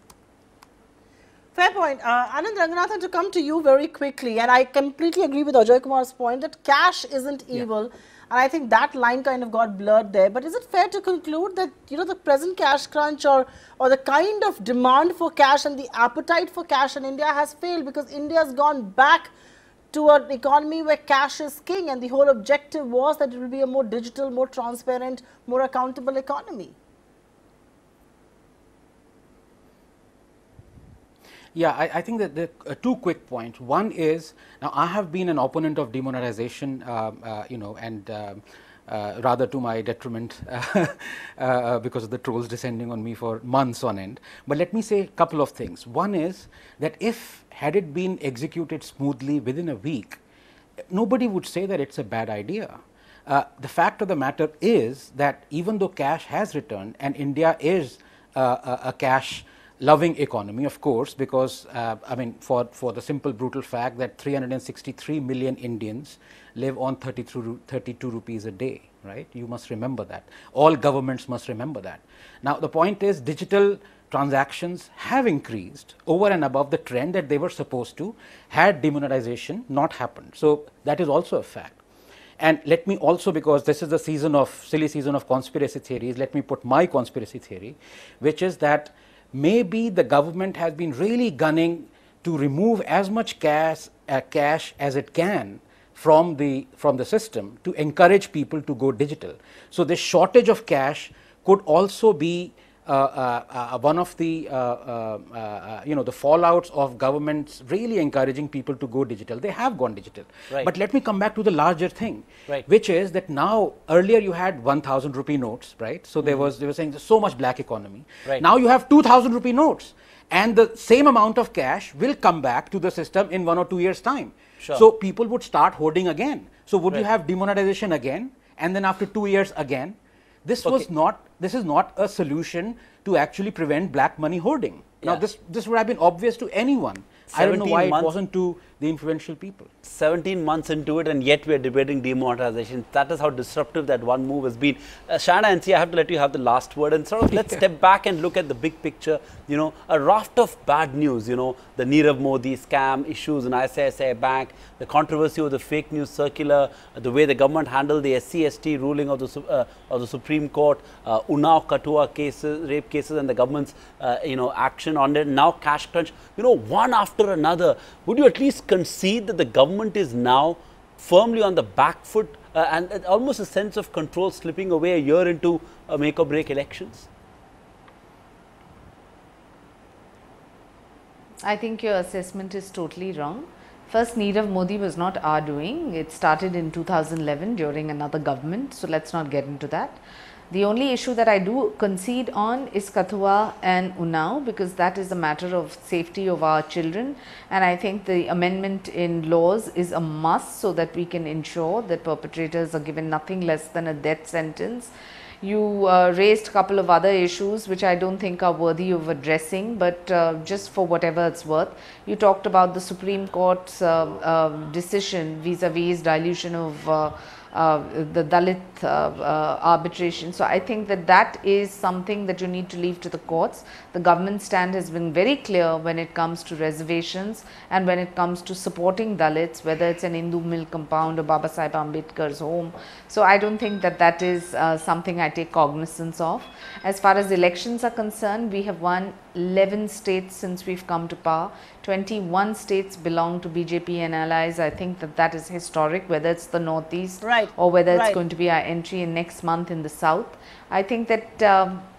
Fair point. Anand Ranganathan, to come to you very quickly, and I completely agree with Ajay Kumar's point that cash isn't evil. Yeah. And I think that line kind of got blurred there. But is it fair to conclude that, the present cash crunch or the kind of demand for cash and the appetite for cash in India has failed, because India has gone back to an economy where cash is king, and the whole objective was that it will be a more digital, more transparent, more accountable economy? Yeah, I think that there are two quick points. One is, now I have been an opponent of demonetization, and rather to my detriment because of the trolls descending on me for months on end. But let me say a couple of things. One is that had it been executed smoothly within a week, nobody would say that it's a bad idea. The fact of the matter is that even though cash has returned, and India is a cash loving economy, of course, because I mean, for the simple brutal fact that 363 million Indians live on 32 rupees a day, right? You must remember that. All governments must remember that. Now, the point is, digital transactions have increased over and above the trend that they were supposed to had demonetization not happened. So that is also a fact. And let me also, because this is the silly season of conspiracy theories, let me put my conspiracy theory, which is that maybe the government has been really gunning to remove as much cash as it can from the system to encourage people to go digital. So this shortage of cash could also be one of the the fallouts of governments really encouraging people to go digital. They have gone digital. Right. But let me come back to the larger thing, right, which is that now, earlier you had 1,000 rupee notes, right? So they were saying there's so much black economy. Right. Now you have 2,000 rupee notes, and the same amount of cash will come back to the system in 1 or 2 years' time. Sure. So people would start hoarding again. So would you have demonetization again, and then after 2 years again? This is not a solution to actually prevent black money hoarding. Yeah. Now, this would have been obvious to anyone. I don't know why it wasn't to the influential people. 17 months into it, and yet we are debating demonetization. That is how disruptive that one move has been. Shaina and I have to let you have the last word, and sort of let's step back and look at the big picture. A raft of bad news, the Nirav Modi scam issues in ICICI Bank, the controversy of the fake news circular, the way the government handled the SC/ST ruling of the Supreme Court, Unnao Kathua cases, rape cases, and the government's action on it. Now cash crunch, one after another. Would you at least concede that the government is now firmly on the back foot and almost a sense of control slipping away a year into make or break elections? I think your assessment is totally wrong. First, Nirav Modi was not our doing. It started in 2011 during another government. So let's not get into that. The only issue that I do concede on is Kathua and Unnao, because that is a matter of safety of our children, and I think the amendment in laws is a must so that we can ensure that perpetrators are given nothing less than a death sentence. You raised a couple of other issues which I don't think are worthy of addressing, but just for whatever it's worth. You talked about the Supreme Court's decision vis-a-vis dilution of the Dalit arbitration. So I think that is something that you need to leave to the courts. The government stand has been very clear when it comes to reservations and when it comes to supporting Dalits, whether it's an Hindu mill compound or Baba Sahib Ambedkar's home. So I don't think that is something I take cognizance of. As far as elections are concerned, we have won 11 states since we've come to power. 21 states belong to BJP and allies. I think that is historic, whether it's the Northeast or whether it's going to be our entry in next month in the South. I think that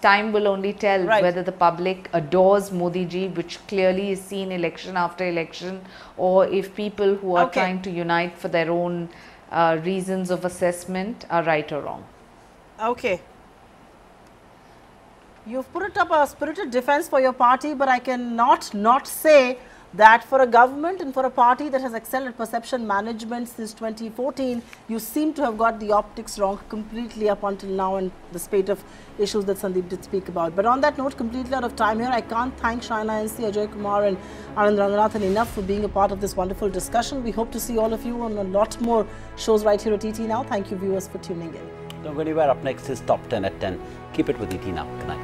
time will only tell whether the public adores Modi ji, which clearly is seen election after election, or if people who are trying to unite for their own reasons of assessment are right or wrong. Okay. You've put up a spirited defense for your party, but I cannot not say that for a government and for a party that has excelled at perception management since 2014, you seem to have got the optics wrong completely up until now and the spate of issues that Sandeep did speak about. But on that note, completely out of time here, I can't thank Shaina NC, Ajay Kumar and Anand Ranganathan enough for being a part of this wonderful discussion. We hope to see all of you on a lot more shows right here at ET Now. Thank you viewers for tuning in. Don't go anywhere. Up next is Top 10 at 10. Keep it with ET Now. Good night.